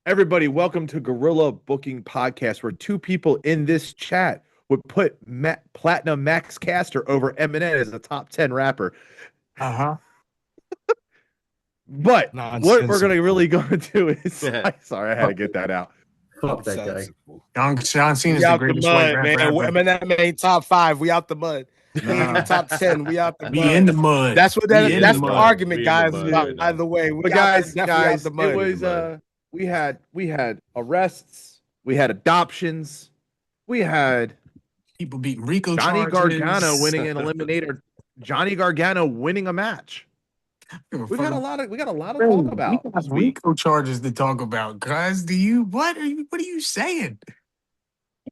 Everybody, welcome to Gorilla Booking Podcast, where two people in this chat would put Platinum Max Caster over Eminem as a top 10 rapper. But what we're going to really go into is... Sorry, I had to get that out. Fuck that guy. John Cena's the greatest white rapper. Eminem ain't top 5. We out the mud. Top 10. We out the mud. We in the mud. That's what that's the argument, guys. By the way, guys, it was we had arrests, we had adoptions, we had people beating Rico Johnny charges. Gargano winning an eliminator, Johnny Gargano winning a match. We got a lot of talk about. We got Rico charges to talk about, guys. What are you saying?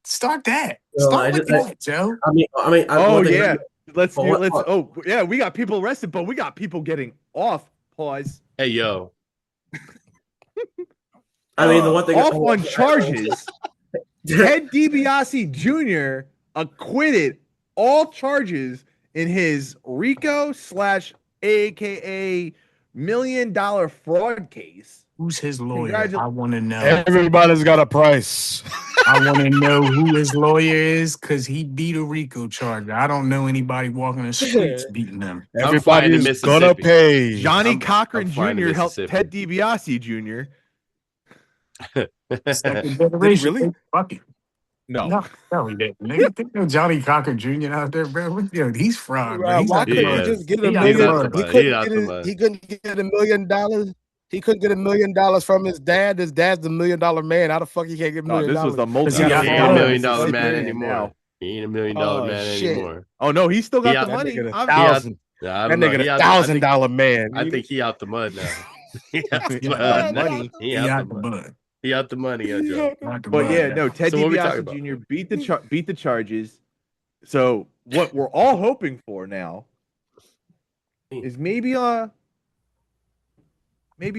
Start that. Start with that, Joe. We got people arrested, but we got people getting off. Pause. Hey, yo. The one thing off on charges. Ted DiBiase Jr. acquitted all charges in his RICO / AKA $1 million fraud case. Who's his lawyer? I want to know. Everybody's got a price. I want to know who his lawyer is because he beat a RICO charge. I don't know anybody walking the streets beating them. Everybody's gonna pay. Johnny Cochran Jr. helped Ted DiBiase Jr. Really? Fuck it. No, he didn't. Nigga, think of Johnny Cochran Jr. out there, bro. He's fraud, bro. Why couldn't he just get $1 million? He couldn't get $1 million. He couldn't get $1 million from his dad. His dad's the $1 million man. How the fuck he can't get $1 million? This was the most. He ain't $1 million man anymore. He ain't $1 million man anymore. Oh no, he still got the money. That nigga $1,000 man. I think he out the mud now. He out the money. He out the mud. He out the money, Joe. But yeah, no. Ted DiBiase Jr. beat the charges. So what we're all hoping for now is maybe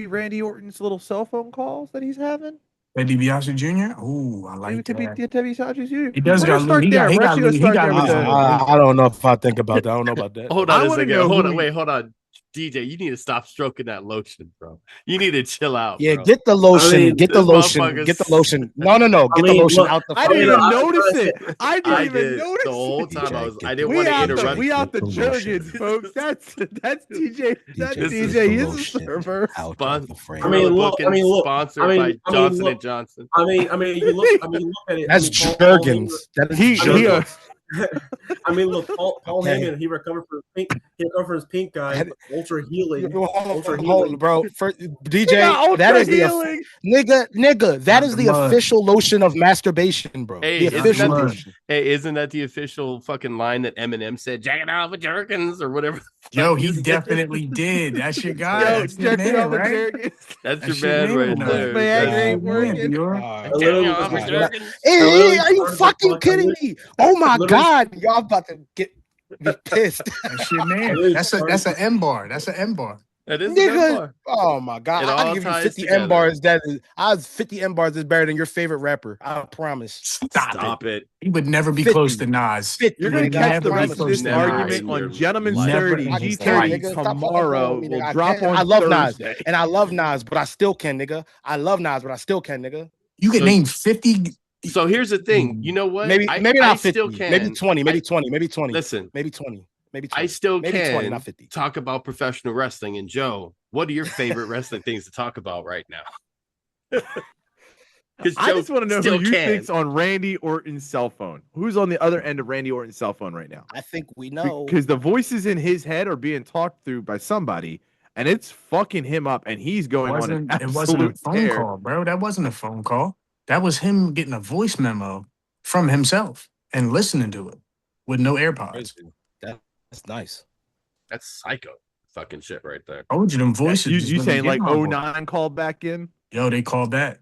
Randy Orton's little cell phone calls that he's having. Ted DiBiase Jr. Ooh, I like that. Ted DiBiase Jr. He does got. I don't know if I think about that. I don't know about that. Hold on a second. Hold on. DJ, you need to stop stroking that lotion, bro. You need to chill out. Yeah, bro. get the lotion. Get the lotion. Get the lotion. No. Get the lotion out the. I didn't even notice it. I didn't even notice the whole time. I didn't we want to interrupt. We out the Jergens, folks. That's DJ. That's DJ. He's a server. Sponsored by Johnson and Johnson. You look at it. That's Jergens. Look, Paul Heyman, he recovered from his pink eye, ultra healing. Hold, bro. DJ, that is the nigga. That is the official lotion of masturbation, bro. Hey, isn't that the official fucking line that Eminem said? Jack it off with Jergens or whatever. Yo, he definitely did. That's your guy. That's your man, right? That's your man right there. Man ain't working. Are you fucking kidding me? Oh my God, y'all about to get me pissed. That's your man. That's an M bar. That's an M bar. That is nigga. M-bar. Oh my God, I'll give you 50 M bars. 50 M bars is better than your favorite rapper. I promise. Stop it. He would never be close to Nas. 50. You're gonna catch the rest of this argument on Gentleman's 30 G30 tomorrow. We'll drop on. I love Nas, and I love Nas, but I still can, nigga. I love Nas, but I still can, nigga. You can name 50. So here's the thing. You know what? Maybe not 50. Still can. Maybe 20. Maybe 20. Maybe 20. Listen. Maybe 20. Maybe 20. I still maybe can 20, not 50. Talk about professional wrestling. And Joe, what are your favorite wrestling things to talk about right now? I just want to know who you think's on Randy Orton's cell phone. Who's on the other end of Randy Orton's cell phone right now? I think we know. Because the voices in his head are being talked through by somebody, and it's fucking him up, and he's going on an absolute It wasn't a phone tear. call, bro. That wasn't a phone call. That was him getting a voice memo from himself and listening to it with no AirPods. That's nice. That's psycho fucking shit right there. I told you them voices. You saying like 09 called back in? Yo, they called back.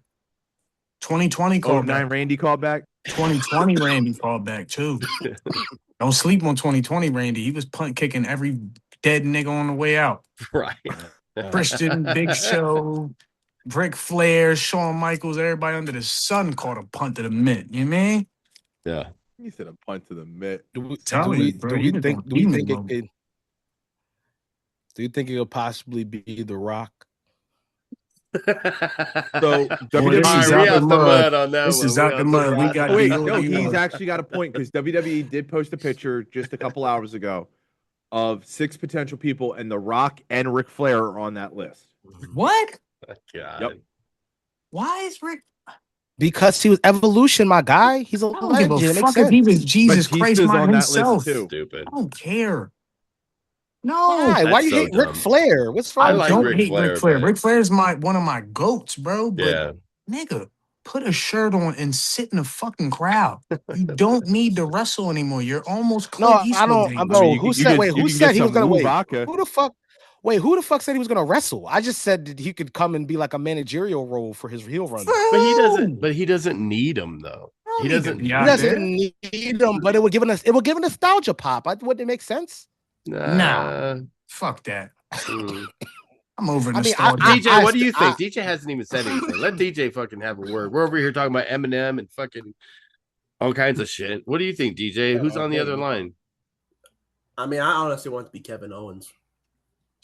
2020 called 09 back. Randy called back. 2020 Randy called back too. Don't sleep on 2020 Randy. He was punt kicking every dead nigga on the way out. Right. Christian, Big Show, Ric Flair, Shawn Michaels, everybody under the sun caught a punt to the mitt. You know what I mean? Yeah. He said a punt to the mitt. Do you think it could possibly be The Rock? So Boy, this is we out out the the mud. mud on that This one. is out the mud. We got wait, the no, he's OD. actually got a point because WWE did post a picture just a couple hours ago of 6 potential people, and The Rock and Ric Flair are on that list. What? God. Yep. Why is Rick? Because he was Evolution, my guy. He's a I don't give legend. a It makes fuck if sense. he was Jesus Batista's Christ my on that himself. list too. Stupid. I don't care. No, Why? Why That's you so hate Ric dumb. Flair? What's wrong I with like don't you? Ric hate Flair, Ric Flair. but- Ric Flair's one of my goats, bro. But Yeah. nigga, put a shirt on and sit in the fucking crowd. You don't need to wrestle anymore. You're almost Clint No, I Eastwood. don't. age. Bro, you who can- you said? can- Wait, you who can said get he was some gonna Lou wait? vodka. Who the fuck? Wait, who the fuck said he was gonna wrestle? I just said that he could come and be like a managerial role for his heel run. But he doesn't. But he doesn't need them though. Don't He need to doesn't. be He out doesn't there. need them, but it would give a nostalgia pop. Wouldn't it make sense? Nah. Fuck that. Mm. I'm over I mean, nostalgia. DJ, what do you think? DJ hasn't even said anything. Let DJ fucking have a word. We're over here talking about Eminem and fucking all kinds of shit. What do you think, DJ? Who's on the other line? I mean, I honestly want it to be Kevin Owens.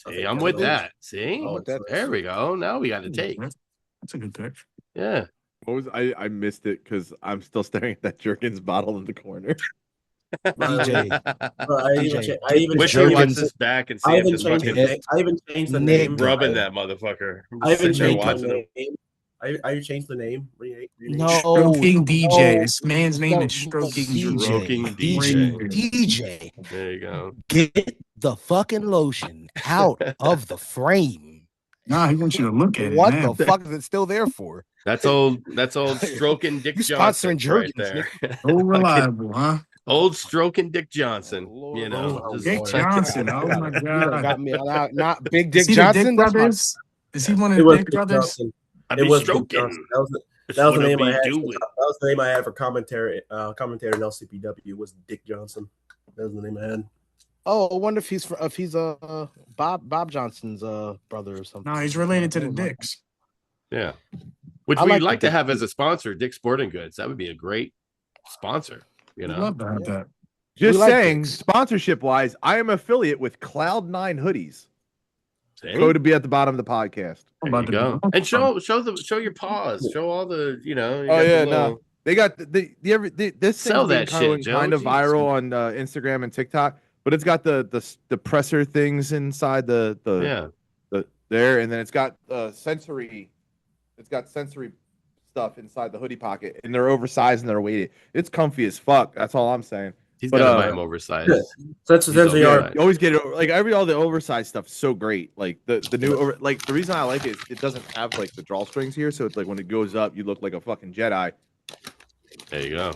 See, I'm with that. See, I'm with that. there we go. Now we got to take. That's a good pick. Yeah. What was I missed it because I'm still staring at that Jergens bottle in the corner. DJ. I even wish changed we watched the- this back and I see if even this changed the fucking name. I even changed the Nick name. rubbing that motherfucker. I'm I just even sitting there changed the watching him. name. I changed the name. No, Stroking DJ. no, This man's name no, is Stroking DJ. Stroking DJ. DJ. There you go. Get the fucking lotion out of the frame. Nah, he wants you to look at What it now. the fuck is it still there for? That's old stroking Dick You Johnson sponsoring right Jergens, there. So reliable, huh? Old stroking Dick Johnson. Lord, You know, Lord, just- Dick Johnson. Oh my You done god. got me not Big Is Dick he the Dick Johnson. That's my brothers? Is he one of It the was Dick Dick brothers? Johnson. I It be was Dick stroking. Johnson. That was That's the what I name I be had. doing. That was the name I had for commentator in LCPW was Dick Johnson. That was the name I had. Oh, I wonder if he's Bob Johnson's brother or something. No, he's related to the Dicks. Yeah. Which I we'd like like the to have as a sponsor, Dick Sporting Goods. That would be a great sponsor. You I'd know, love to have that. Just We like saying, Dicks. sponsorship wise, I am affiliate with Cloud9 hoodies. See? Code to be at the bottom of the podcast. I'm There about you to go. And show your paws. Show all the, you know. You Oh got the yeah, little- no, they got this Sell thing's that been shit, kind of Joe. viral on Instagram and TikTok, but it's got the presser things inside the there, and then it's got sensory stuff inside the hoodie pocket, and they're oversized and they're weighted. It's comfy as fuck. That's all I'm saying. He's But, got to buy him oversized. That's He's essentially over our. that. You always get it like all the oversized stuff so great. Like the new the reason I like it is it doesn't have like the drawstrings here, so it's like when it goes up, you look like a fucking Jedi. There you go.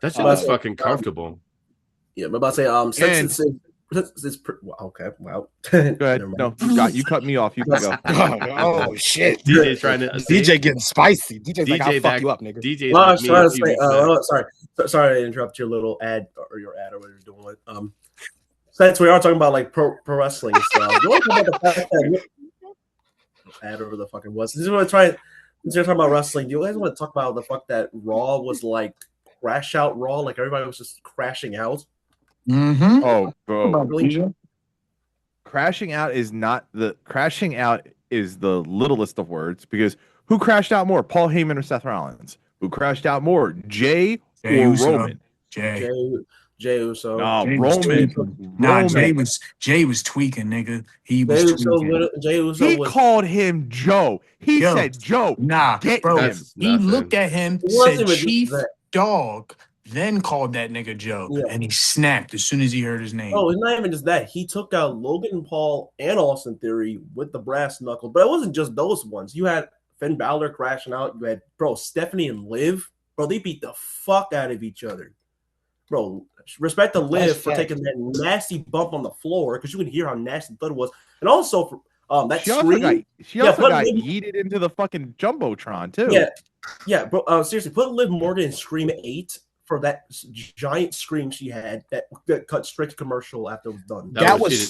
That shit Uh, looks fucking comfortable. Yeah, I'm about to say since it's okay. Wow. Go ahead. No, you cut me off. You can go. Oh shit! DJ's trying to DJ getting spicy. DJ's like, I'll fuck you up, nigga. DJ's Well, I like was me trying a to few say, weeks back. sorry to interrupt your little ad or your ad or whatever you're doing. Since we are talking about like pro wrestling stuff, you want to talk about the fact that ad over the fucking was. This is what I'm trying. Since you're talking about wrestling, do you guys want to talk about the fuck that Raw was like crash out Raw? Like everybody was just crashing out. Mm-hmm. Oh, bro. Really? Crashing out is the littlest of words because who crashed out more, Paul Heyman or Seth Rollins? Who crashed out more, Jay or Uso. Roman? Jay. Jay Uso. No, Jay was Roman. tweaking. Nah, Roman. Jay was tweaking, nigga. He was tweaking. Jay Uso He was. called him Joe. He Yo. said, Joe, Nah, get bro. him. That's He nothing. looked at him, It wasn't said even Chief that. Dog, then called that nigga Joe. Yeah. And he snapped as soon as he heard his name. Oh, it's not even just that. He took out Logan Paul and Austin Theory with the brass knuckle. But it wasn't just those ones. You had Finn Balor crashing out. You had, Stephanie and Liv. Bro, they beat the fuck out of each other. Bro, respect to Liv for taking that nasty bump on the floor because you can hear how nasty the thud was. And also, for that She also scream. got yeeted into the fucking Jumbotron, too. Yeah, bro. Seriously, put Liv Morgan in Scream 8 for that giant scream she had that cut straight to commercial after it was done. That was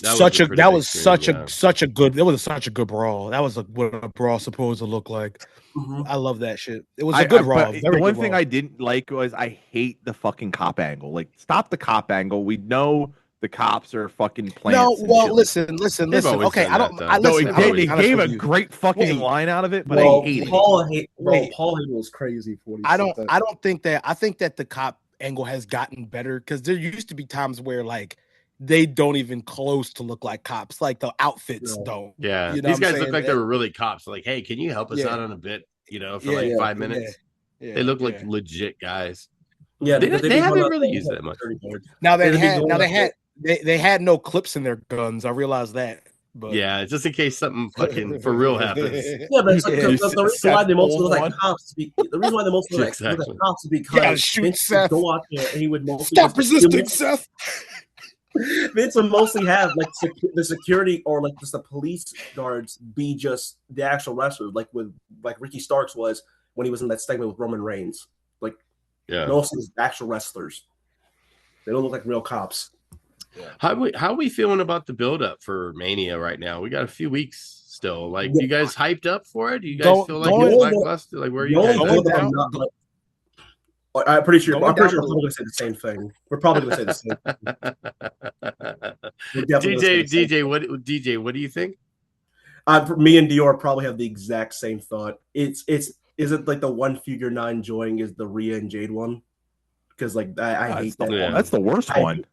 such a good brawl. That was what a brawl supposed to look like. Mm-hmm. I love that shit. It was a good brawl. The one thing I didn't like was I hate the fucking cop angle. Like, stop the cop angle. We know the cops are fucking plants. No, well, and listen. Okay, I don't. I No, listen. they gave a great fucking line out of it, but I hate it. Paul Heyman was crazy for what he said that. I don't think that. I think that the cop angle has gotten better because there used to be times where like they don't even close to look like cops. Like the outfits don't. Yeah, you know these guys look like they were really cops. Like, hey, can you help us out on a bit? For like 5 minutes. Yeah, they look like legit guys. Yeah, they haven't really used that much. Now they had no clips in their guns. I realized that. But yeah, just in case something fucking for real happens. Yeah, but the reason why they mostly look like cops. The reason why they mostly look like cops is because Vince would go out there and he would mostly stop resisting, Seth. Vince would mostly have like the security or like just the police guards be just the actual wrestlers, like Ricky Starks was when he was in that segment with Roman Reigns. Like, most of these actual wrestlers, they don't look like real cops. Yeah. How are we feeling about the build up for Mania right now? We got a few weeks still. Like, you guys hyped up for it? Do you guys feel like it's lackluster? Like, where are you guys? I'm pretty sure we're probably going to say the same thing. We're probably going to say the same thing. DJ, what do you think? Me and Dior probably have the exact same thought. Is it like the one figure not enjoying is the Rhea and Jade one? Because like I hate that one. That's the worst one.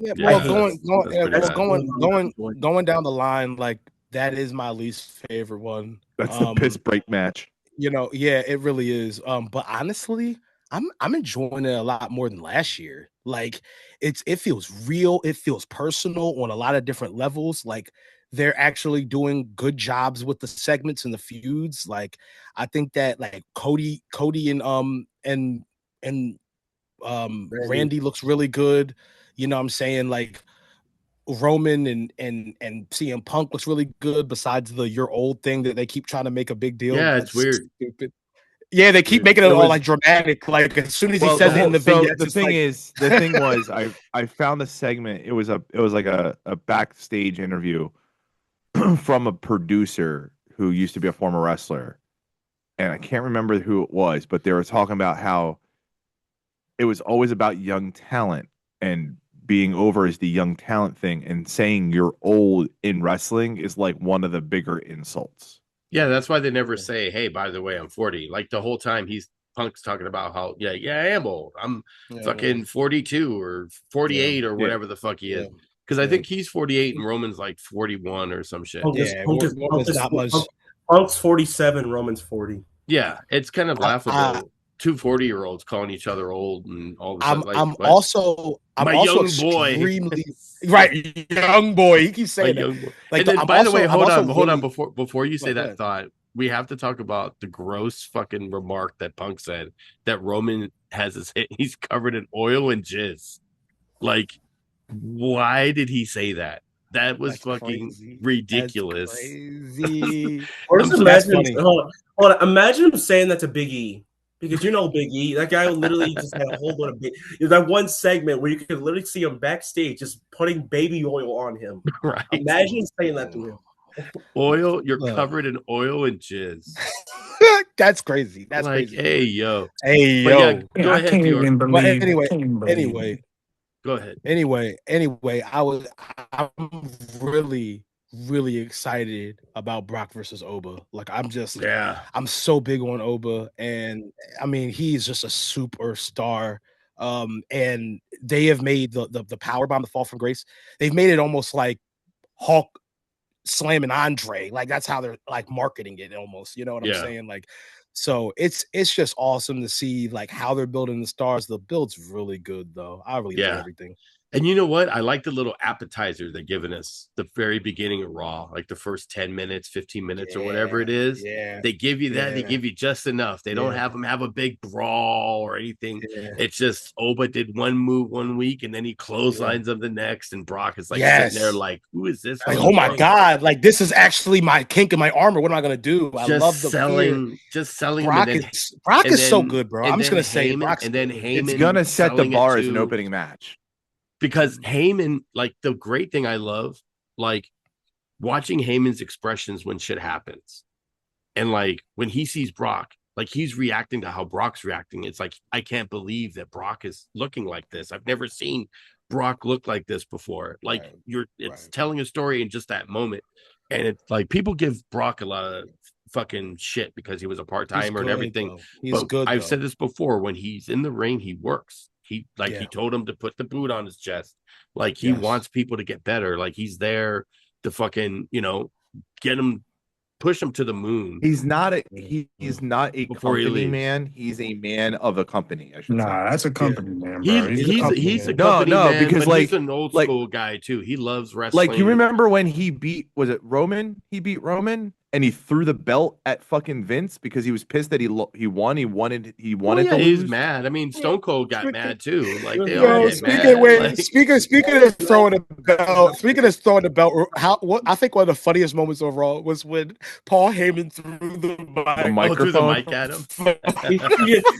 Going down the line, like that is my least favorite one. That's the piss break match. It really is. But honestly, I'm enjoying it a lot more than last year. Like it feels real, it feels personal on a lot of different levels. Like they're actually doing good jobs with the segments and the feuds. Like I think that like Cody and Randy looks really good. You know what I'm saying? Like Roman and CM Punk looks really good besides the "you're old" thing that they keep trying to make a big deal. Yeah, it's weird. Stupid. Yeah, they keep making it all like dramatic. Like as soon as he says it in the vignette, the thing was I found the segment. It was like a backstage interview from a producer who used to be a former wrestler, and I can't remember who it was, but they were talking about how it was always about young talent and being over is the young talent thing, and saying you're old in wrestling is like one of the bigger insults. Yeah, that's why they never say, "Hey, by the way, I'm 40." Like the whole time Punk's talking about how, I am old. I'm fucking 42 or 48 or whatever the fuck he is. Because I think he's 48 and Roman's like 41 or some shit. Punk's 47, Roman's 40. Yeah, it's kind of laughable. 2 40-year-olds calling each other old and all this. I'm also young boy. Right, young boy. He keeps saying that. Like, and then, by the way, hold on. Before you say that thought, we have to talk about the gross fucking remark that Punk said that Roman has he's covered in oil and jizz. Like, why did he say that? That was fucking ridiculous. That's crazy. Imagine him saying that to Big E. Because Big E, that guy literally just had a whole lot of that one segment where you could literally see him backstage just putting baby oil on him. Right. Imagine saying that to him. Oil, you're covered in oil and jizz. That's crazy. That's like, crazy. Hey yo. Go ahead. Anyway. Go ahead. Anyway, I'm really excited about Brock versus Oba. Like I'm so big on Oba, and I mean he's just a superstar. And they have made the power bomb, the fall from grace. They've made it almost like Hulk slamming Andre. Like that's how they're like marketing it almost. You know what I'm saying? Like, so it's just awesome to see like how they're building the stars. The build's really good though. I really love everything. And you know what? I like the little appetizer they're giving us the very beginning of Raw, like the first 10 minutes, 15 minutes or whatever it is. Yeah. They give you that. They give you just enough. They don't have them have a big brawl or anything. Yeah. It's just Oba did one move one week and then he clotheslines them the next. And Brock is like sitting there like, who is this? Like, oh my God. Like, this is actually my kink in my armor. What am I going to do? I love the selling. Just selling. Brock is so good, bro. I'm just going to say Brock's and then Heyman. It's going to set the bar as an opening match. Because Heyman, like the great thing I love, like watching Heyman's expressions when shit happens. And like when he sees Brock, like he's reacting to how Brock's reacting. It's like, I can't believe that Brock is looking like this. I've never seen Brock looked like this before. Like it's telling a story in just that moment. And it's like people give Brock a lot of fucking shit because he was a part-timer and everything. He's good. I've said this before, when he's in the ring, he works. He told him to put the boot on his chest. Like he wants people to get better. Like he's there to fucking, get him, push him to the moon. He's not a company man. He's a man of a company. I should say. That's a company man, bro. He's a company man, because but he's an old school guy too. He loves wrestling. Like you remember when he beat Roman? He beat Roman and he threw the belt at fucking Vince because he was pissed that he won. He wanted to lose. He's mad. I mean, Stone Cold got mad too. Like they all get mad. Speaking of throwing the belt, I think one of the funniest moments overall was when Paul Heyman threw the microphone. Threw the mic at him.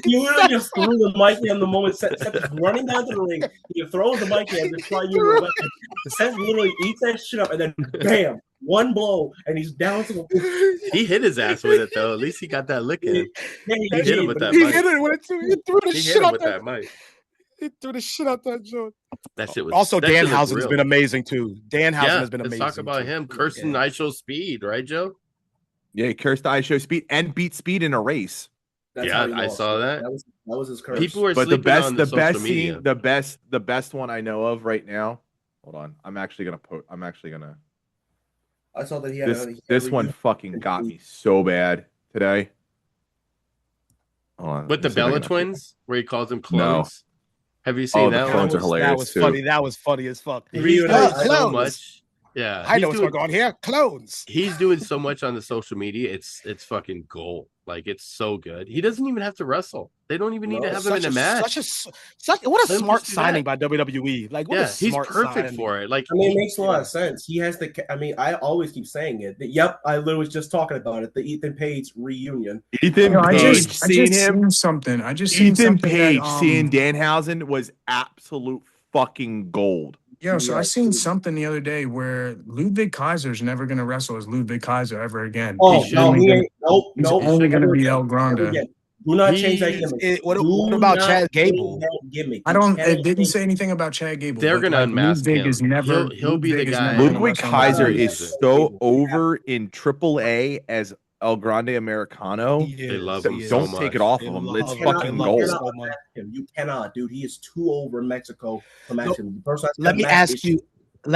He literally just threw the mic in the moment. Seth is running down to the ring. He throws the mic in to try to use a weapon. Seth literally eats that shit up and then bam. One blow and he's down to the. He hit his ass with it though. At least he got that lick in. He hit him with that. He hit it with it too. He threw the shit out that mic. He threw the shit out that joint. That shit was. Also, Danhausen has been amazing too. Danhausen has been amazing. Let's talk about him. Kirsten I Show Speed, right, Joe? Yeah, Kirsten I Show Speed and beat Speed in a race. That's I saw that. That was his curse. People were the best media. the best one I know of right now. Hold on, I'm actually gonna. I saw that he had this one fucking got me so bad today. Hold on, with the Bella twins, where he calls them clones. No. Have you seen that? The clones are hilarious. That was funny. That was funny as fuck. He's doing so much. Yeah, I know what's going on here. Clones. He's doing so much on the social media. It's fucking gold. Like it's so good. He doesn't even have to wrestle. They don't even need to have him in a match. What a smart signing by WWE. Like, what a smart he's perfect signing. for it. Like, I mean, it makes a lot of sense. He has the. I mean, I always keep saying it. Yep, I literally was just talking about it. The Ethan Page reunion. I just seen something. Ethan Page seeing Danhausen was absolute fucking gold. Yeah, so I seen something the other day where Ludwig Kaiser's never going to wrestle as Ludwig Kaiser ever again. Oh, no, he ain't. Nope. He's only going to be El Grande. Do not change that gimmick. What about Chad Gable? It didn't say anything about Chad Gable. They're going to unmask him. He'll be the guy. Ludwig Kaiser is so over in AAA as El Grande Americano. They love him so Don't much. take it off of him. It's fucking gold. You cannot, dude. He is too over in Mexico to match him. Let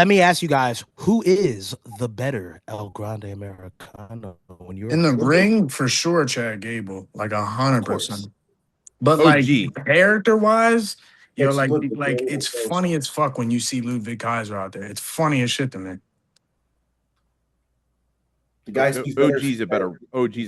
me ask you guys, who is the better El Grande Americano when you're in the ring? For sure, Chad Gable, like 100%. But like character wise, like it's funny as fuck when you see Ludwig Kaiser out there. It's funny as shit to me. The guys, OG's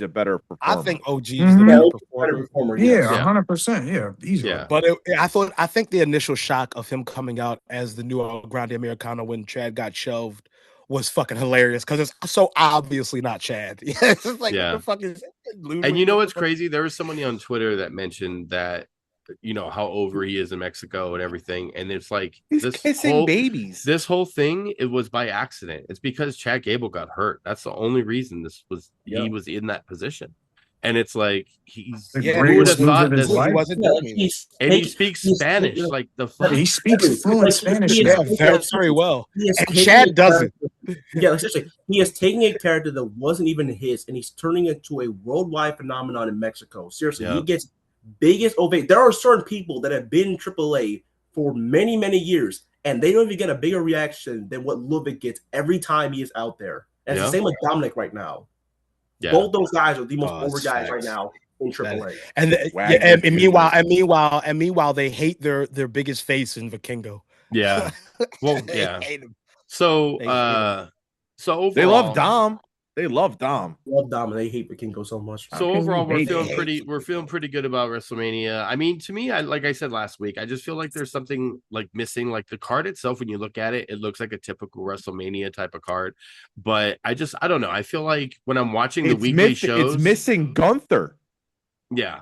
a better performer. I think OG's the better performer. Yeah, 100%. Yeah, easily. Yeah. But I think the initial shock of him coming out as the new El Grande Americano when Chad got shelved was fucking hilarious because it's so obviously not Chad. It's just like, what the fuck is it? And you know what's crazy? There was somebody on Twitter that mentioned that, how over he is in Mexico and everything. And it's like he's kissing babies. This whole thing, it was by accident. It's because Chad Gable got hurt. That's the only reason he was in that position. And it's like who would have thought this? He wasn't and he speaks Spanish. Like he speaks fluent Spanish. Very well. And Chad doesn't. Yeah, seriously, he is taking a character that wasn't even his, and he's turning it to a worldwide phenomenon in Mexico. Seriously, he gets biggest ovation. There are certain people that have been in AAA for many, many years, and they don't even get a bigger reaction than what Ludwig gets every time he is out there. And it's the same with Dominic right now. Yeah. Both those guys are the most over guys right now in AAA. And meanwhile, they hate their biggest face in Vikingo. Yeah. Well, yeah. So overall, they love Dom. They love Dom. Love Dom, and they hate Vikingo so much. So overall, we're feeling pretty good about WrestleMania. I mean, to me, like I said last week, I just feel like there's something like missing. Like the card itself, when you look at it, it looks like a typical WrestleMania type of card. But I don't know. I feel like when I'm watching the weekly shows, it's missing Gunther. Yeah.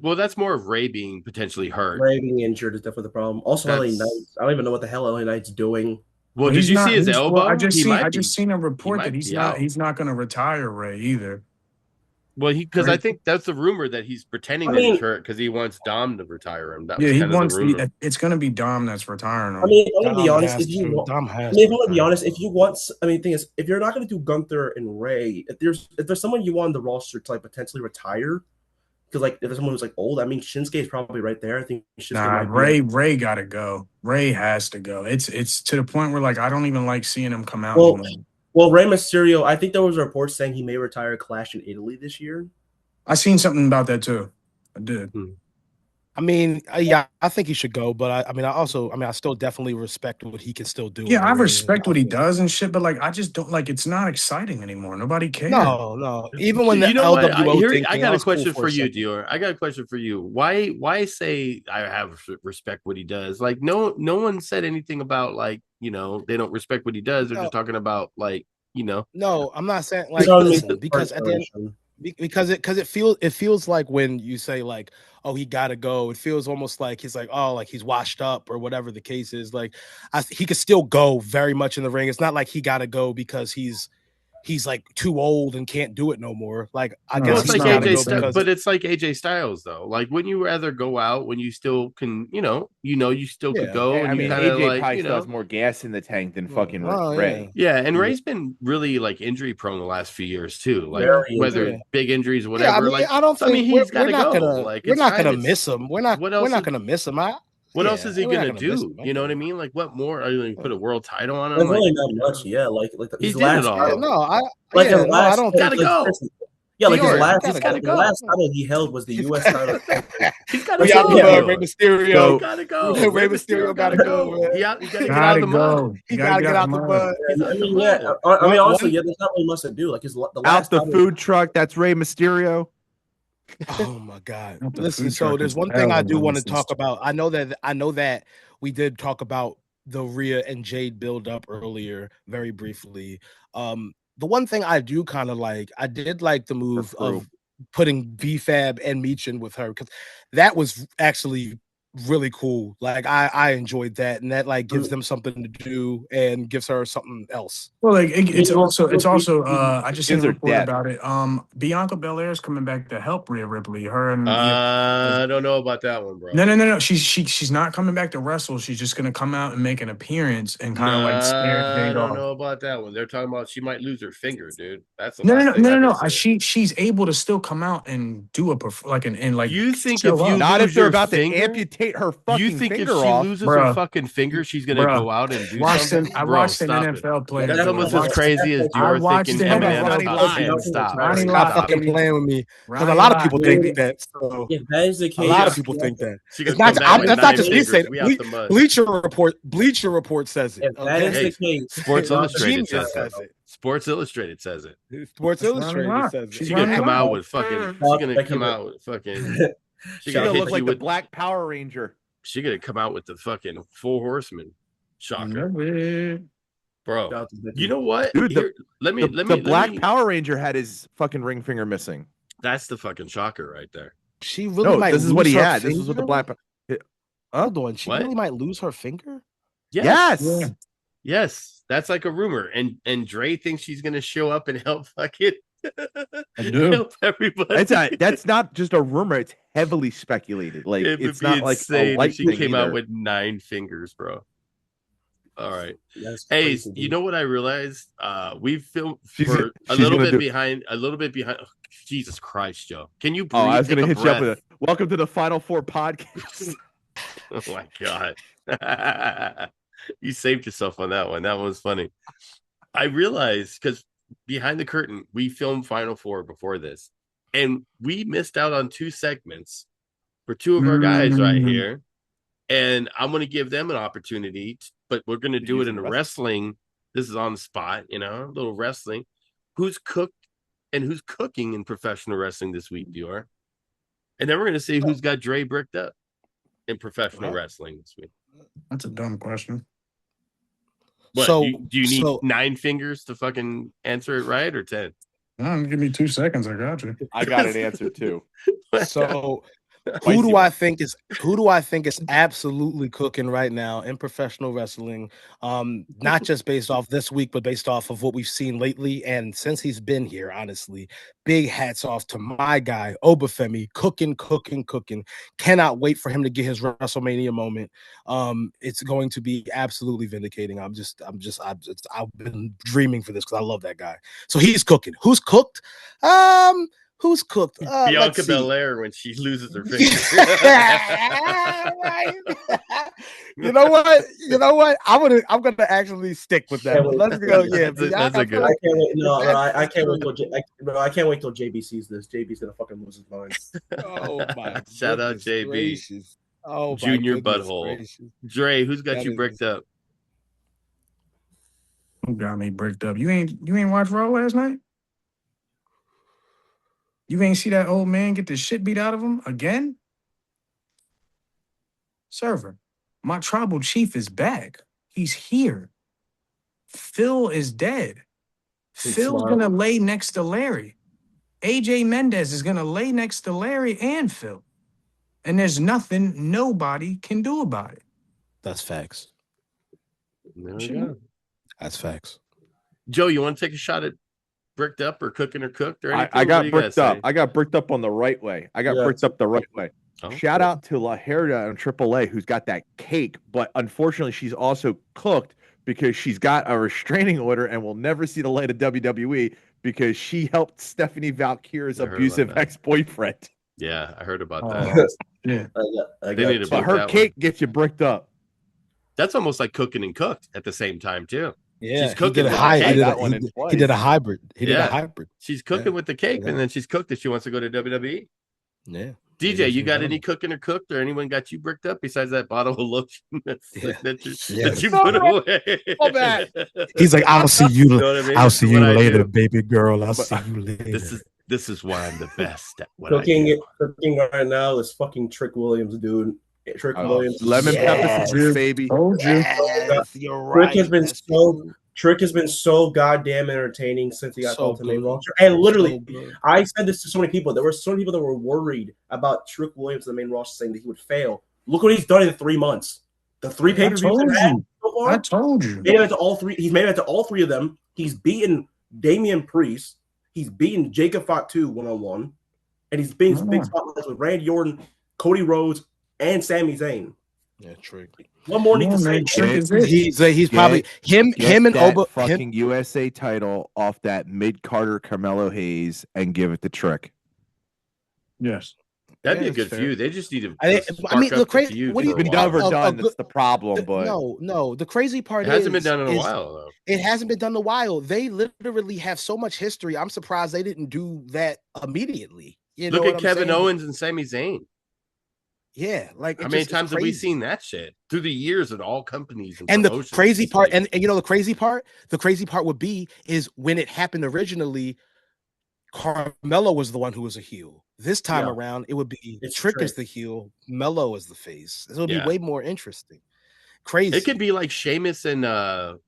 Well, that's more of Ray being potentially hurt. Ray being injured is definitely the problem. Also, LA Knights. I don't even know what the hell LA Knights doing. Well, did you see his elbow? I just seen a report that he's not going to retire Ray either. Well, because I think that's the rumor that he's pretending that he's hurt because he wants Dom to retire him. That was kind of the rumor. It's going to be Dom that's retiring him. I mean, I'm going to be honest. If you want, thing is, if you're not going to do Gunther and Ray, if there's someone you want on the roster to like potentially retire, because like if there's someone who's like old, I mean Shinsuke is probably right there. I think Ray got to go. Ray has to go. It's to the point where like I don't even like seeing him come out. Well, Rey Mysterio, I think there was a report saying he may retire Clash in Italy this year. I seen something about that too. I did. I mean, yeah, I think he should go, but I still definitely respect what he can still do. Yeah, I respect what he does and shit, but like, I just don't like. It's not exciting anymore. Nobody cares. No. Even when the LWO thing, I got a question for you, Dior. I got a question for you. Why say I have respect what he does? Like, no one said anything about like they don't respect what he does. They're just talking about like No, I'm not saying like listen, because at the end. Because it feels like when you say like, oh, he gotta go, it feels almost like he's like, oh, like he's washed up or whatever the case is. Like he could still go very much in the ring. It's not like he gotta go because he's like too old and can't do it no more. Like I guess it's like AJ but it's like AJ Styles though. Like, wouldn't you rather go out when you still can, you still could go? Yeah, and AJ still has more gas in the tank than fucking Ray. Yeah, and Ray's been really like injury prone the last few years too. Like whether big injuries or whatever. I don't think he's got to go. We're not gonna miss him. We're not gonna miss him. What else is he gonna do? You know what I mean? Like, what more? Are you gonna put a world title on him? There's really not much. Yeah, like he did it all. I don't gotta go. Yeah, like his last title he held was the U.S. title. He's got to go. Rey Mysterio gotta go. Rey Mysterio gotta go. He gotta get out of the mud. He gotta get out the mud. I mean, honestly, there's not really much to do. Like out the food truck. That's Rey Mysterio. Oh my God! Listen, so there's one thing I do want to talk about. I know that we did talk about the Rhea and Jade build up earlier, very briefly. The one thing I do kind of like, I did like the move of putting BFAB and Michin with her because that was actually really cool. Like I enjoyed that, and that like gives them something to do and gives her something else. Well, like it's also I just seen a report about it. Bianca Belair is coming back to help Rhea Ripley. Her and I don't know about that one, bro. No. She's not coming back to wrestle. She's just gonna come out and make an appearance and kind of like scare Jade off. I don't know about that one. They're talking about she might lose her finger, dude. That's no. She's able to still come out and do a like. You think if you not if they're about to amputate her fucking you think finger if she off, loses her fucking finger, she's gonna go out and do something? I watched an NFL player. That's almost as crazy as you're thinking Eminem. Stop fucking playing with me. Because a lot of people think that. So if that is the case, a lot of people think that. That's not just me saying it. Bleacher Report says it. If that is the case, Sports Illustrated says it. Sports Illustrated says it. Sports Illustrated says it. She's gonna come out with fucking. She's gonna come out with fucking. She's gonna look like the Black Power Ranger. She's gonna come out with the fucking 4 horsemen. Shocker, bro. You know what, dude? The Black Power Ranger had his fucking ring finger missing. That's the fucking shocker right there. She really might. This is what he had. This is what the Black. Hold on. She really might lose her finger. Yes. That's like a rumor, and Dre thinks she's gonna show up and help fucking. Help everybody. That's not just a rumor. It's heavily speculated. Like it's not like a light she came out with 9 fingers, bro. All right. Hey, you know what I realized? We've filmed for a little bit behind. Oh, Jesus Christ, Joe! Can you breathe? I was gonna hit you up with welcome to the Final Four podcast. Oh my God! You saved yourself on that one. That one was funny. I realized because. Behind the curtain, we filmed Final Four before this, and we missed out on 2 segments for 2 of our guys right here. And I'm going to give them an opportunity, but we're going to do it in wrestling. This is on the spot, a little wrestling. Who's cooked and who's cooking in professional wrestling this week, Dior? And then we're going to see who's got Dre bricked up in professional wrestling this week. That's a dumb question. What, do you need 9 fingers to fucking answer it right or 10? No, give me 2 seconds. I got you. I got an answer too. So Who do I think is absolutely cooking right now in professional wrestling? Not just based off this week, but based off of what we've seen lately. And since he's been here, honestly, big hats off to my guy, Obafemi, cooking. Cannot wait for him to get his WrestleMania moment. It's going to be absolutely vindicating. I've been dreaming for this because I love that guy. So he's cooking. Who's cooked? Who's cooked? Bianca Belair when she loses her finger. Right. You know what? I'm gonna actually stick with that. Let's go. Yeah, that's a good. I can't wait till JB sees this. JB's gonna fucking lose his mind. Oh my! Shout out JB. Gracious. Oh, Junior butthole. Gracious. Dre, who's got you bricked up? Who got me bricked up? You ain't watch Raw last night? You ain't see that old man get the shit beat out of him again? Server, my tribal chief is back. He's here. Phil is dead. Phil's gonna lay next to Larry. AJ Mendez is gonna lay next to Larry and Phil. And there's nothing nobody can do about it. That's facts. No. That's facts. Joe, you want to take a shot at bricked up or cooking or cooked or anything? I got bricked up. I got bricked up on the right way. Bricked up the right way. Shout out to La Herda and AAA who's got that cake, but unfortunately she's also cooked because she's got a restraining order and will never see the light of WWE because she helped Stephanie Valkyra's abusive ex-boyfriend. Yeah, I heard about that. Yeah, but her cake gets you bricked up. That's almost like cooking and cooked at the same time too. Yeah, she's cooking. He did a hybrid. She's cooking with the cake, and then she's cooked that she wants to go to WWE. Yeah. DJ, you got any cooking or cooked, or anyone got you bricked up besides that bottle of lotion that you put away? Oh, bad. He's like, I'll see you. You know what I mean? I'll see you later, baby girl. I'll see you later. This is why I'm the best at what cooking right now is fucking Trick Williams, dude. Trick Williams, lemon pepper juice, baby. You're right. Trick has been so goddamn entertaining since he got called to main roster. And literally, I said this to so many people. There were so many people that were worried about Trick Williams in the main roster, saying that he would fail. Look what he's done in 3 months. The 3 pay-per-views so far. I told you. Made it to all 3. He's made it to all 3 of them. He's beaten Damian Priest. He's beaten Jacob Fatu 1-on-1, and he's beaten big spotlights with Randy Orton, Cody Rhodes, and Sami Zayn. Yeah, Trick. One more need to say he's probably him and Oba fucking USA title off that mid-Carter Carmelo Hayes and give it to Trick. Yes. That'd be a good feud. They just need to. I mean, the crazy. What it's been never done. That's the problem. But no. The crazy part it hasn't been done in a while, though. It hasn't been done in a while. They literally have so much history. I'm surprised they didn't do that immediately. Look at Kevin Owens and Sami Zayn. Yeah, like how many times have we seen that shit through the years at all companies? And the crazy part, and you know the crazy part would be is when it happened originally, Carmelo was the one who was a heel. This time around, it would be Trick is the heel, Melo is the face. This will be way more interesting. Crazy. It could be like Sheamus and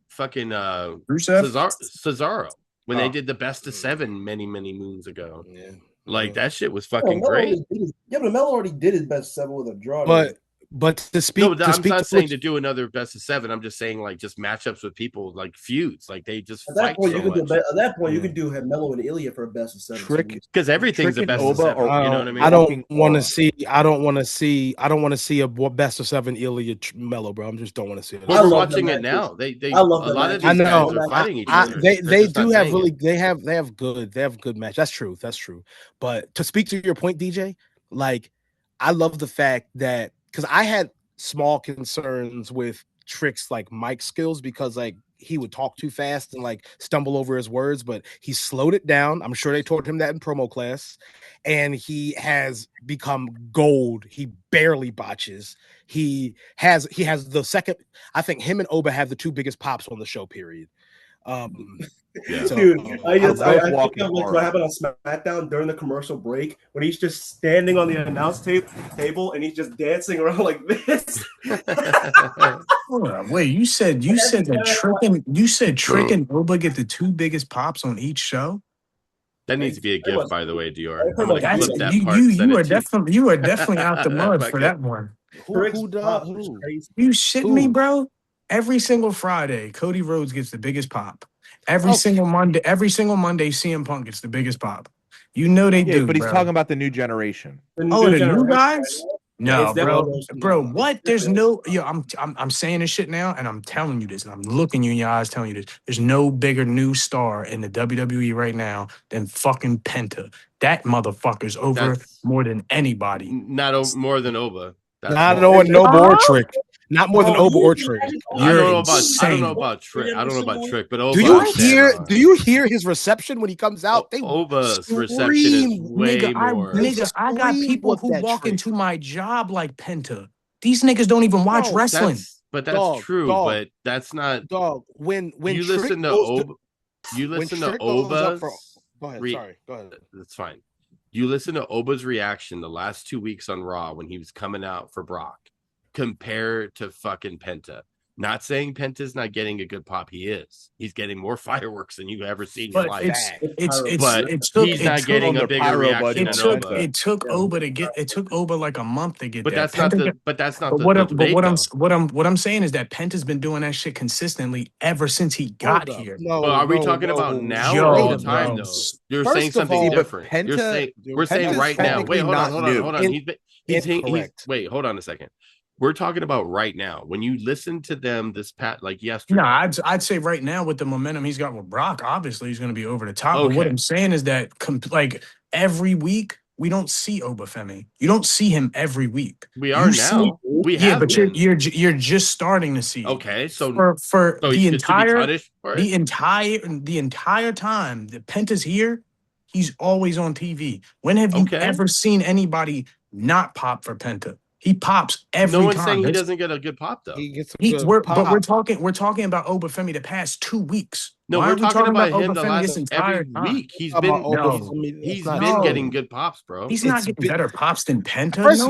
fucking Cesaro when they did the best of 7 many moons ago. Yeah. Like that shit was fucking great. But Melo already did his best 7 with a draw. But to speak, I'm not saying to do another best of 7. I'm just saying like just matchups with people like feuds, like they just fight so much. At that point, you could do Melo and Ilya for a best of 7. Trick, because everything's a best of 7. You know what I mean? I don't want to see a best of 7 Ilya Melo, bro. I just don't want to see it. We're watching it now. I love a lot of these guys are fighting each other. They have good match. That's true. But to speak to your point, DJ, like I love the fact that. Because I had small concerns with Trick's like mic skills because like he would talk too fast and like stumble over his words, but he slowed it down. I'm sure they taught him that in promo class, and he has become gold. He barely botches. He has the second. I think him and Oba have the 2 biggest pops on the show. Period. Dude, I think of like what happened on SmackDown during the commercial break when he's just standing on the announce table and he's just dancing around like this. Hold on, wait, you said that Trick and Oba get the 2 biggest pops on each show? That needs to be a gift, by the way, Dior. I'm That's- gonna clip that part. You are definitely out the mud for that one. Who does? You shitting me, bro? Every single Friday, Cody Rhodes gets the biggest pop. Every single Monday, CM Punk gets the biggest pop. You know they do, but he's bro. talking about the new generation. The new guys? No, bro. What? There's no. I'm saying this shit now, and I'm telling you this, and I'm looking you in your eyes, telling you this. There's no bigger new star in the WWE right now than fucking Penta. That motherfucker's over more than anybody. Not more than Oba. Not knowing Nova or Trick. Not more than Oba or Trick. I don't know about Trick. But Oba. Do you hear his reception when he comes out? Oba's reception is way more. I got people who walk into my job like Penta. These niggas don't even watch wrestling. That's true. But that's not. When you listen to Oba, Oba's. Go ahead. Sorry. Go ahead. That's fine. You listen to Oba's reaction the last 2 weeks on Raw when he was coming out for Brock, compared to fucking Penta. Not saying Penta's not getting a good pop. He is. He's getting more fireworks than you've ever seen in your life. He's not getting a bigger reaction than Oba. It took Oba to get. It took Oba like a month to get. But that. That's not the debate. What I'm saying is that Penta's been doing that shit consistently ever since he got here. But are we talking about now or all the time though? You're saying something different. We're saying right now. Wait, hold on. Wait, hold on a second. We're talking about right now. When you listen to them yesterday. No, I'd say right now with the momentum he's got with Brock, obviously he's going to be over the top. Okay. But what I'm saying is that every week we don't see Obafemi. You don't see him every week. We are now. But you're just starting to see. Okay, so the entire time that Penta's here, he's always on TV. When have you ever seen anybody not pop for Penta? He pops every time. No one's saying he doesn't get a good pop though. He gets pop. But we're talking about Obafemi the past 2 weeks. No, we're talking about him the last every week. He's been getting good pops, bro. He's not getting better pops than Penta. First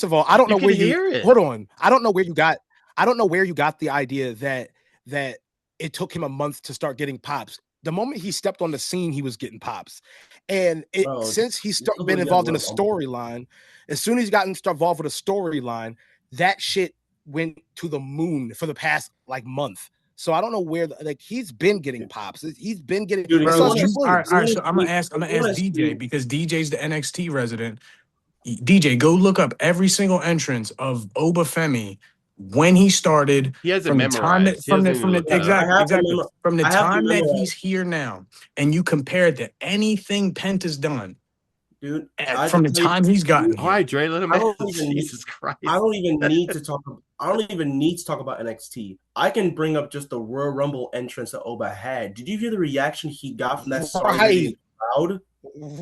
of all, I don't know where you hold on. I don't know where you got the idea that it took him a month to start getting pops. The moment he stepped on the scene, he was getting pops. And since he's been involved in a storyline, as soon as he's gotten involved with a storyline, that shit went to the moon for the past month. So I don't know where he's been getting pops. He's been getting. All right, so I'm gonna ask DJ because DJ's the NXT resident. DJ, go look up every single entrance of Obafemi when he started. He has it memorized. From the time that he's here now, and you compare it to anything Penta's done, dude. From the time he's gotten here. All right, Dre, let him. Jesus Christ! I don't even need to talk about NXT. I can bring up just the Royal Rumble entrance that Oba had. Did you hear the reaction he got from that crowd?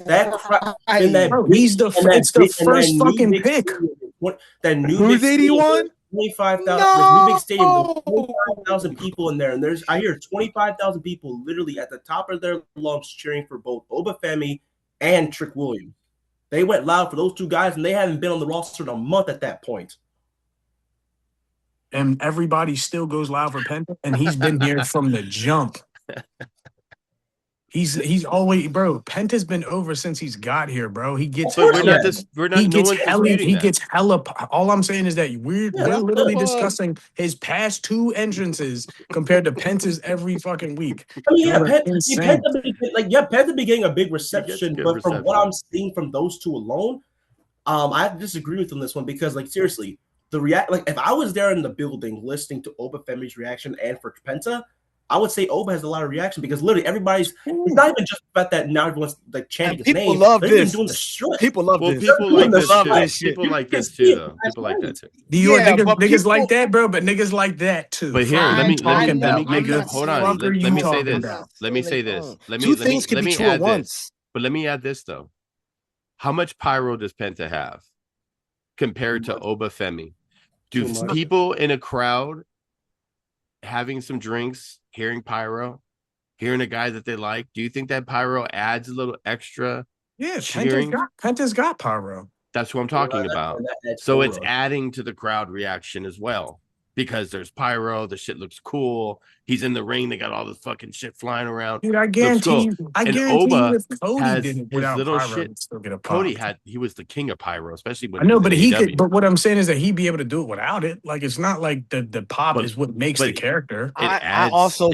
That crowd, it's the first fucking pick. That new who's 81? 25,000 big stadium, 25,000 people in there, and I hear 25,000 people literally at the top of their lungs cheering for both Obafemi and Trick Williams. They went loud for those two guys, and they haven't been on the roster in a month at that point. And everybody still goes loud for Penta, and he's been here from the jump. He's always, bro. Penta's been over since he's got here, bro. He gets. But he gets hella. All I'm saying is that we're literally discussing his past 2 entrances compared to Penta's every fucking week. I mean, Penta be getting a big reception, but from what I'm seeing from those 2 alone, I disagree with him this one because, seriously, if I was there in the building listening to Obafemi's reaction and for Penta, I would say Oba has a lot of reaction because literally it's not even just about that now everyone's chanting his name. People love this. Doing the shit. People love this. People like this too. People like this too, though. People like that too. Niggas like that, bro, but niggas like that too. But here, let me hold on. Let me say this. Two things can be true at once. But let me add this though. How much pyro does Penta have compared to Obafemi? Do people in a crowd having some drinks, hearing pyro, hearing a guy that they like, do you think that pyro adds a little extra? Yeah, Penta's got pyro. That's what I'm talking about. So it's adding to the crowd reaction as well. because there's pyro, the shit looks cool. He's in the ring, they got all the fucking shit flying around. Dude, I guarantee you, Oba if Cody did it without little pyro, shit. he'd still get a pop. Cody he was the king of pyro, especially when I know, he was but in he AEW. could. But what I'm saying is that he'd be able to do it without it. Like it's not like the pop is what makes the character. I also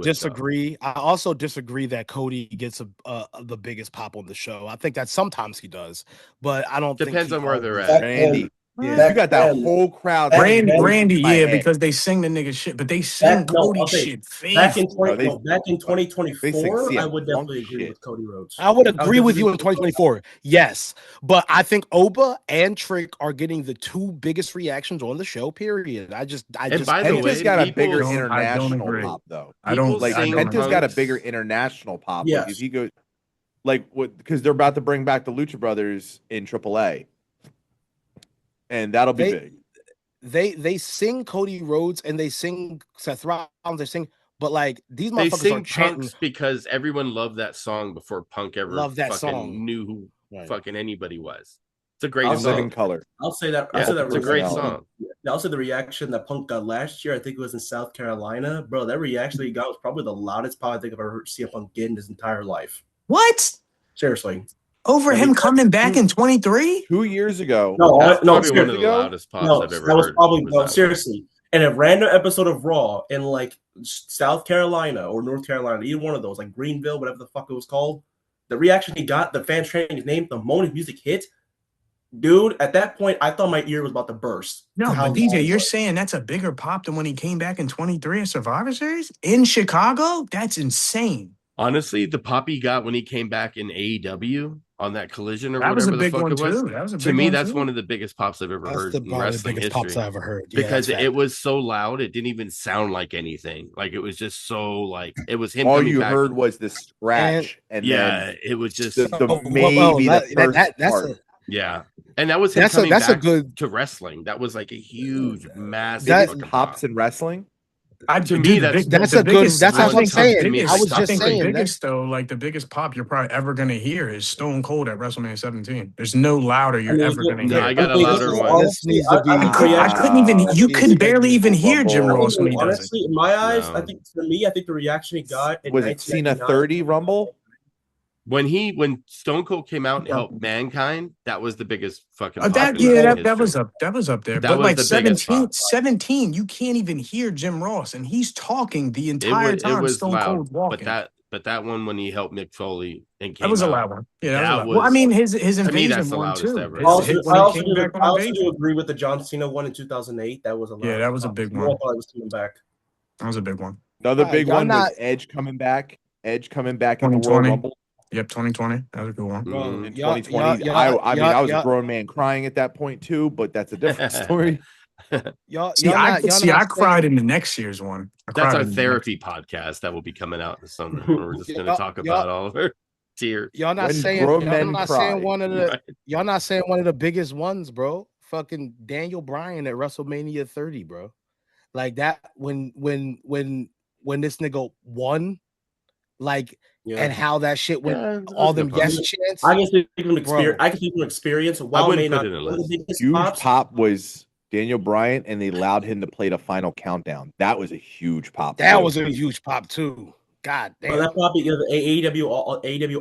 disagree. I also disagree that Cody gets the biggest pop on the show. I think that sometimes he does, but I don't. Depends think on where they're at. Randy. Yeah, you got that whole crowd. Randy, yeah, because they sing the nigga shit, but they sing Cody shit. Back in 2024, I would definitely agree with Cody Rhodes. I would agree with you in 2024, yes, but I think Oba and Trick are getting the two biggest reactions on the show. Period. By the way, got a bigger international pop though. Penta's got a bigger international pop. Yes. Like if he goes, because they're about to bring back the Lucha Brothers in AAA. And that'll be big. They sing Cody Rhodes and they sing Seth Rollins. They sing, but like these motherfuckers are chanting because everyone loved that song before Punk ever knew who fucking anybody was. It's a great song. Living color. I'll say that. It's a great song. Also, the reaction that Punk got last year, I think it was in South Carolina, bro. That reaction he got was probably the loudest pop I think I've ever heard CM Punk get in his entire life. What? Seriously. Over him coming back in 23? 2 years ago. No, probably one of the loudest pops I've ever heard. That was probably seriously. In a random episode of Raw in like South Carolina or North Carolina, either one of those, like Greenville, whatever the fuck it was called, the reaction he got, the fans chanting his name, the moment his music hit, dude, at that point, I thought my ear was about to burst. No, but DJ, you're saying that's a bigger pop than when he came back in 23 at Survivor Series? In Chicago? That's insane. Honestly, the pop he got when he came back in AEW on that Collision or that whatever was a big the fuck one it was. Too. That was a to big me, one that's too. one of the biggest pops I've ever heard in wrestling history. Pops I ever heard. Because it was so loud, it didn't even sound like anything. Like it was just so like it was him. All you heard was the scratch, and then it was just the first part. Yeah, and that was him coming back to wrestling. That was like a huge, massive pops in wrestling. That's what I'm saying. I was just saying the biggest though, like the biggest pop you're probably ever gonna hear is Stone Cold at WrestleMania 17. There's no louder you're ever gonna hear. I got a louder one. I couldn't even. You could barely even hear Jim Ross when he does it. Honestly, in my eyes, I think the reaction he got was it Cena 30 Rumble. When Stone Cold came out and helped Mankind, that was the biggest fucking pop that was up there. That but was like the 17, you can't even hear Jim Ross, and he's talking the entire time. It was Stone loud, Cold walking. but that one when he helped Mick Foley and came that was a loud one. Yeah, that was well, I mean his invasion one too. I also do agree with the John Cena one in 2008. That was a loud that was a big one. I thought he was coming back. That was a big one. Another big one was Edge coming back. Edge coming back in the Royal Rumble. Yep, 2020. That was a good one. In 2020, I was a grown man crying at that point too, but that's a different story. I cried in the next year's one. That's our therapy podcast that will be coming out in the summer. We're just going to talk about all of our tears. Y'all not saying one of the biggest ones, bro. Fucking Daniel Bryan at WrestleMania 30, bro. Like that when this nigga won, like. Yeah. And how that shit went, all them yes chants. I can speak from experience. While may not huge pop was Daniel Bryan, and they allowed him to play the final countdown. That was a huge pop. That was a huge pop too. God damn. Well, that probably AEW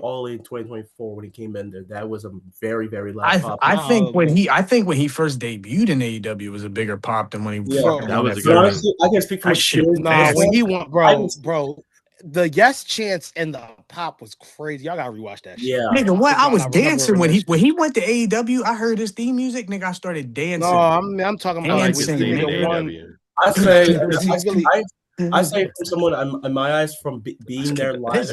All in 2024 when he came in there. That was a very, very loud pop. I think when he first debuted in AEW was a bigger pop than when he. That was a good. Honestly, I can speak from experience. When he went, bro. The yes chants and the pop was crazy. Y'all gotta rewatch that shit. Yeah, nigga, what? I was dancing when he went to AEW. I heard his theme music, nigga. I started dancing. No, I'm talking about like when I say for someone in my eyes from being there live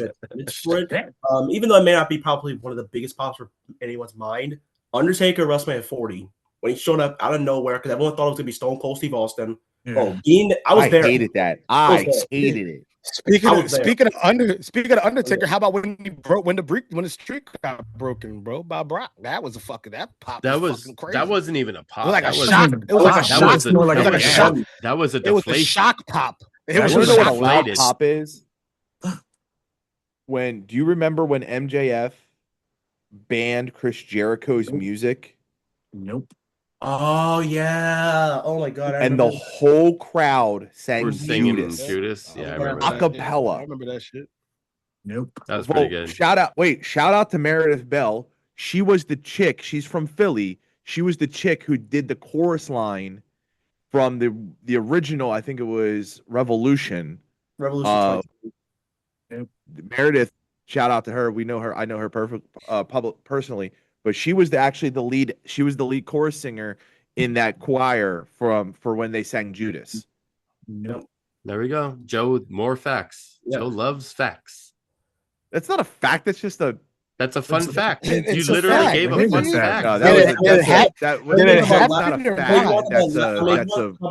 even though it may not be probably one of the biggest pops for anyone's mind, Undertaker WrestleMania 40 when he showed up out of nowhere because everyone thought it was gonna be Stone Cold Steve Austin. Yeah. I hated that. I hated it. Speaking of Undertaker, how about when the streak got broken, bro, by Brock? That was a fucking pop. That was crazy. That wasn't even a pop. It was like a shock. It was like a shock. That was a deflation. It was a shock pop. It was a shock loud pop is. Do you remember when MJF banned Chris Jericho's music? Nope. Oh yeah. Oh my god. And the whole crowd sang We're singing Judas. Yeah, I remember that. Acapella. I remember that shit. Nope. That was pretty good. Shout out to Meredith Bell. She was the chick. She's from Philly. She was the chick who did the chorus line from the original. I think it was Revolution. Meredith. Shout out to her. We know her. I know her personally. But she was actually the lead. She was the lead chorus singer in that choir for when they sang Judas. Yep. There we go. Joe, more facts. Yep. Joe loves facts. That's not a fact. That's just a. That's a fun fact. You literally gave a fun fact. No, that's not a fact.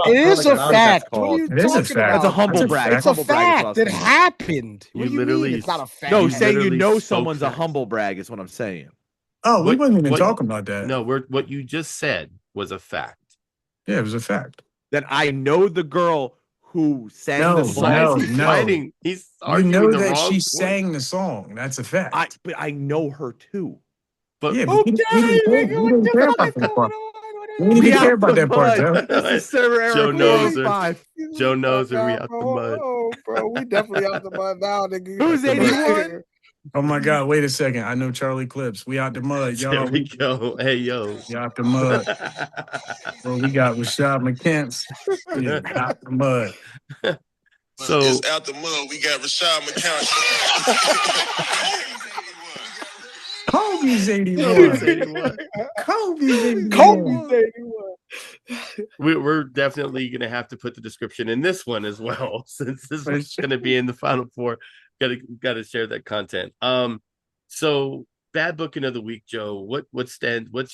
It is a fact. What are you talking about? That's a humble brag. It's a fact. It happened. What do you mean it's not a fact? No, saying you know someone's a humble brag is what I'm saying. Oh, we wasn't even talking about that. No, what you just said was a fact. Yeah, it was a fact. That I know the girl who sang the song. He's you know that she sang the song. That's a fact. But I know her too. But yeah, we didn't care about that part. We didn't care about that part, Joe. Joe knows her. Joe knows her. We out the mud. Oh, bro, we definitely out the mud now, nigga. Who's 81? Oh my God! Wait a second. I know Charlie Clips. We out the mud, y'all. There we go. Hey yo, we out the mud. Well, we got Rashad McCants. Yeah, out the mud. So it's out the mud. We got Rashad McCants. Kobe's 81. Kobe's 81. We're definitely gonna have to put the description in this one as well, since this one's gonna be in the final four. Got to share that content. So bad booking of the week, Joe. What's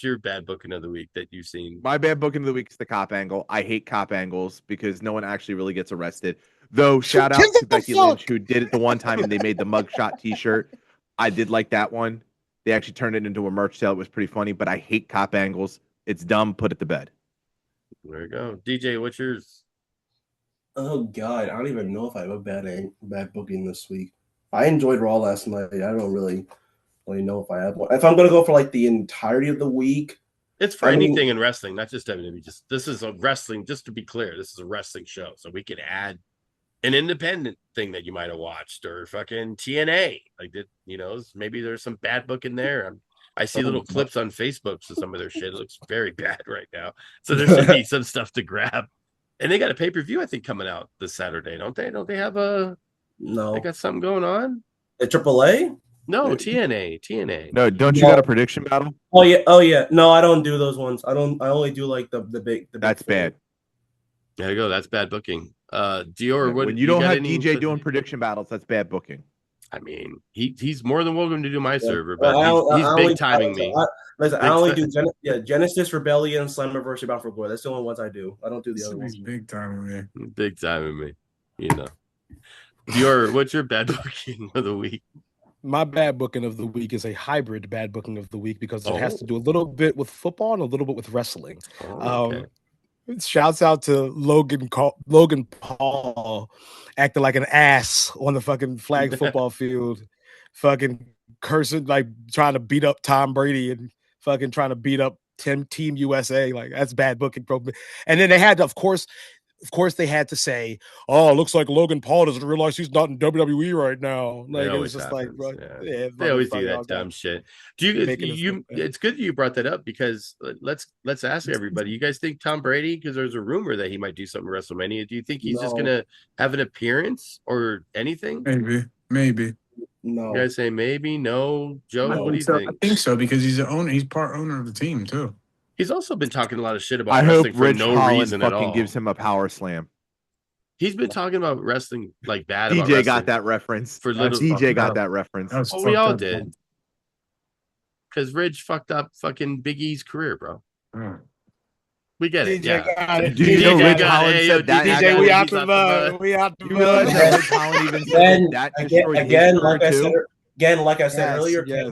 your bad booking of the week that you've seen? My bad booking of the week is the cop angle. I hate cop angles because no one actually really gets arrested. Though shout out to Becky Lynch who did it the one time and they made the mugshot T-shirt. I did like that one. They actually turned it into a merch sale. It was pretty funny, but I hate cop angles. It's dumb. Put it to bed. There you go. DJ, what's yours? Oh God, I don't even know if I have a bad booking this week. I enjoyed Raw last night. I don't really know if I have one. If I'm gonna go for like the entirety of the week, it's for anything in wrestling, not just WWE. This is a wrestling. Just to be clear, this is a wrestling show, so we could add an independent thing that you might have watched or fucking TNA. Like that, maybe there's some bad booking there. I see little clips on Facebook of some of their shit. It looks very bad right now, so there should be some stuff to grab. And they got a pay-per-view, I think, coming out this Saturday, don't they? Don't they have a... No. They got something going on? A AAA? No, TNA. No, don't you got a prediction battle? Oh, yeah. No, I don't do those ones. I only do, like, the big... That's bad. There you go. That's bad booking. Dior, when you don't have DJ doing prediction battles, that's bad booking. I mean, he's more than welcome to do my server, but he's big timing me. Listen, I only do Genesis, Rebellion, Slammiversary, Bound for Glory. That's the only ones I do. I don't do the other ones. Big timing me. Big timing me. Dior, what's your bad booking of the week? My bad booking of the week is a hybrid bad booking of the week because it has to do a little bit with football and a little bit with wrestling. Okay. Shouts out to Logan Paul acting like an ass on the fucking flag football field, fucking cursing, like trying to beat up Tom Brady and fucking trying to beat up Team USA. Like that's bad booking. And then they had to, of course, they had to say, "Oh, it looks like Logan Paul doesn't realize he's not in WWE right now." Like it was just happens. like, yeah, they always do that dumb shit. Do you? It's good that you brought that up because let's ask everybody. You guys think Tom Brady? Because there's a rumor that he might do something at WrestleMania. Do you think he's just gonna have an appearance or anything? Maybe. No. You guys say maybe. No, Joe. What do you think? I think so because he's the owner. He's part owner of the team too. He's also been talking a lot of shit about wrestling for no reason at all. Gives him a power slam. He's been talking about wrestling like bad. DJ got that reference. DJ got that reference. Oh, we all did. Because Ridge fucked up fucking Big E's career, bro. We get it. DJ Ridge Holland said that. DJ, we out the mud. We out the mud. Ridge Holland even said that. Again, like I said earlier, bro.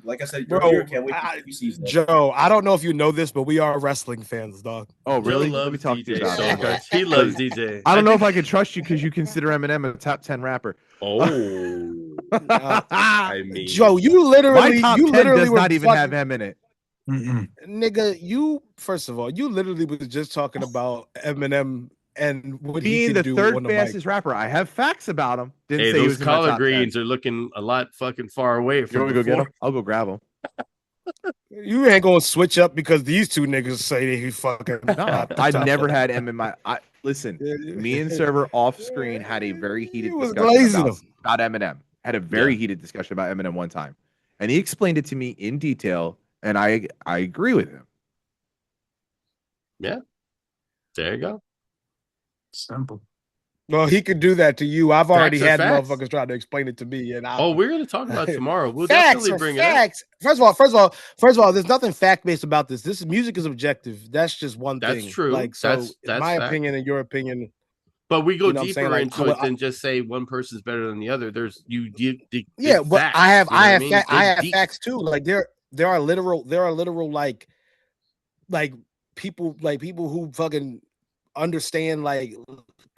Like I said earlier, can't wait to see Joe, I don't know if you know this, but we are wrestling fans, dog. Oh, really? Let me talk to you about so much. He loves DJ. I don't know if I can trust you because you consider Eminem a top 10 rapper. Oh, I mean, Joe, you literally does not even have M in it. Nigga, you first of all, you literally was just talking about Eminem and what he being can the do third on the fastest rapper. I have facts about him. Didn't Hey, say he those was in my collard top greens 10. are looking a lot fucking far away You from want me to go get before. him? I'll go grab him. You ain't gonna switch up because these two niggas say that he fucking. No, I never had him in my. Listen. Me and Server off screen had a very heated discussion about Eminem. Had a very heated discussion about Eminem one time, and he explained it to me in detail, and I agree with him. Yeah, there you go. Simple. Well, he could do that to you. I've already had facts. motherfuckers trying to explain it to me, and we're gonna talk about it tomorrow. We'll facts definitely bring facts. It up. First of all, there's nothing fact based about this. This music is objective. That's just one thing. That's true. Like so, that's my fact. opinion and your opinion. But we go deeper into it than just say one person's better than the other. There's but facts, I have I have facts too. Like there are literal like people who fucking understand like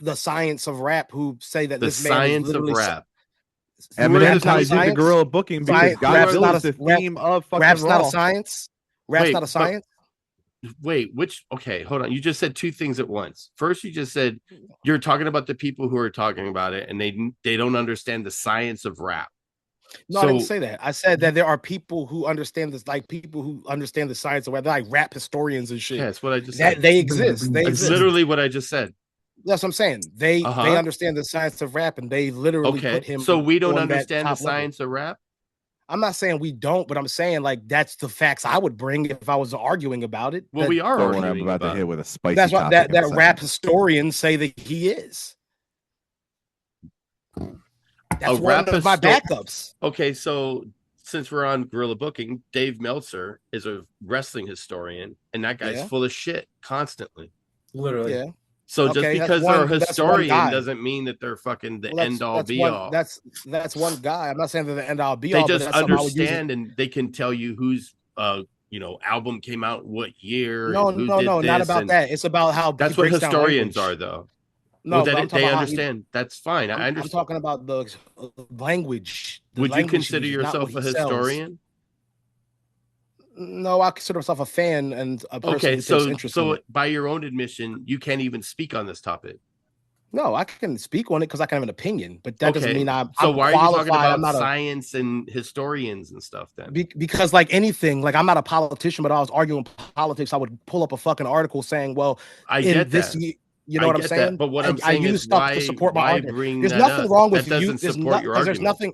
the science of rap who say that this man is literally of rap. Eminem ties into Gorilla Booking because Godzilla is the theme of fucking rap's Raw. not a science. Rap's not a science. Wait, okay, hold on. You just said two things at once. First, you just said you're talking about the people who are talking about it and they don't understand the science of rap. No, I didn't say that. I said that there are people who understand this, like people who understand the science of rap, like rap historians and shit. Yeah, that's what I just said. They exist. That's literally what I just said. That's what I'm saying. They understand the science of rap and they literally put him. So we don't understand the science of rap? I'm not saying we don't, but I'm saying like that's the facts I would bring if I was arguing about it. Well, we are arguing about to hit with a spicy. That's what that rap historians say that he is. That's one of my backups. Okay, so since we're on Gorilla Booking, Dave Meltzer is a wrestling historian, and that guy's full of shit constantly. Literally. Yeah. So just because they're a historian doesn't mean that they're fucking the end all be all. That's one guy. I'm not saying they're the end all be all. They just understand and they can tell you whose album came out what year. No, not about that. It's about how that's what historians are, though. No, they understand. That's fine. I understand. I'm talking about the language. Would you consider yourself a historian? No, I consider myself a fan and a person who takes interest in it. By your own admission, you can't even speak on this topic. No, I can speak on it because I can have an opinion, but that doesn't mean I'm So why are you talking about I'm science and historians and stuff then? Because like anything, like I'm not a politician, but I was arguing politics. I would pull up a fucking article saying, well, I get this, that. You know what I'm saying? That, but what I'm saying is why, to support my argument. There's nothing wrong with that doesn't support your argument. There's nothing.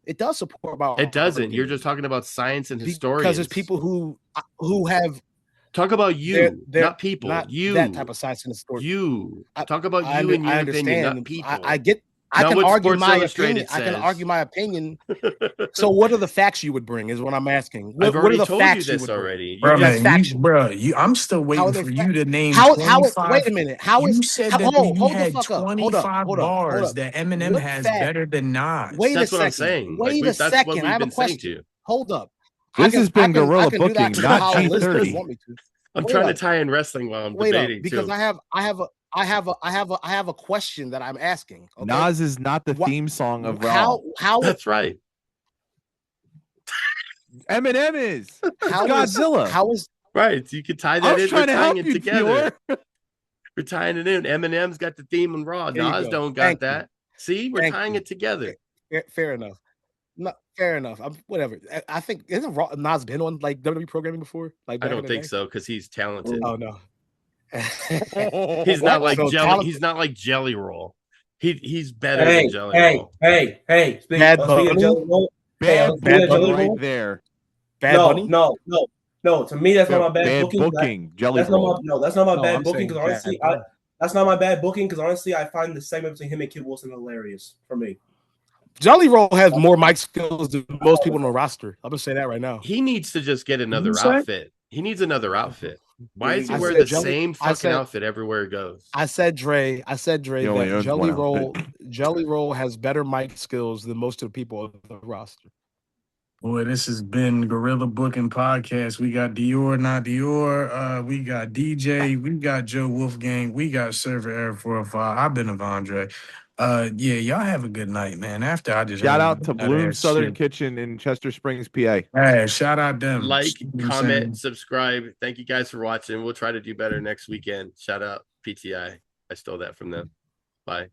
It does support my It doesn't. Argument. You're just talking about science and historians. Because there's people who have. Talk about you, not people. Not you. That type of science and historian. You. Talk about you and your opinion, not people. I get. I can argue my opinion. I can argue my opinion. So, what are the facts you would bring? Is what I'm asking. I've already told you this already, I'm still waiting for you to name. Wait a minute. You said that you had 25 bars that Eminem has better than Nas. Wait a second. That's what I'm saying. Wait a second. I have a question. Hold up. This has been Gorilla Booking, not G30. I'm trying to tie in wrestling while I'm debating because I have a question that I'm asking. Okay? Nas is not the theme song of Raw. How? That's right. Eminem is. Godzilla. How is right? You can tie that in. We're tying it together. We're tying it in. Eminem's got the theme in Raw. Nas don't got that. See, we're tying it together. Fair enough. No, fair enough. Whatever. I think isn't Nas been on like WWE programming before? Like I don't think so because he's talented. Oh no. He's not like Jelly. He's not like Jelly Roll. He's better than Jelly Roll. Hey! Bad Bunny. Bad Bunny right there. Bad Bunny. No. To me, that's not my bad booking. Jelly Roll. That's not my bad booking because honestly, that's not my bad booking because honestly, I find the segment between him and Kid Wilson hilarious for me. Jelly Roll has more mic skills than most people on the roster. I'm gonna say that right now. He needs to just get another outfit. He needs another outfit. Why is he wearing the same fucking outfit everywhere he goes? I said Dre that Jelly Roll has better mic skills than most of the people on the roster. Boy, this has been Gorilla Booking Podcast. We got Dior, not Dior. We got DJ. We got Joe Wolfgang. We got Server Air 405. I've been Avandre. Yeah, y'all have a good night, man. After I just shout heard out to that Bloom's ass Southern shit. Kitchen in Chester Springs, PA. Hey, shout out them. Like, You know what I'm comment, saying? subscribe. Thank you guys for watching. We'll try to do better next weekend. Shout out PTI. I stole that from them. Bye.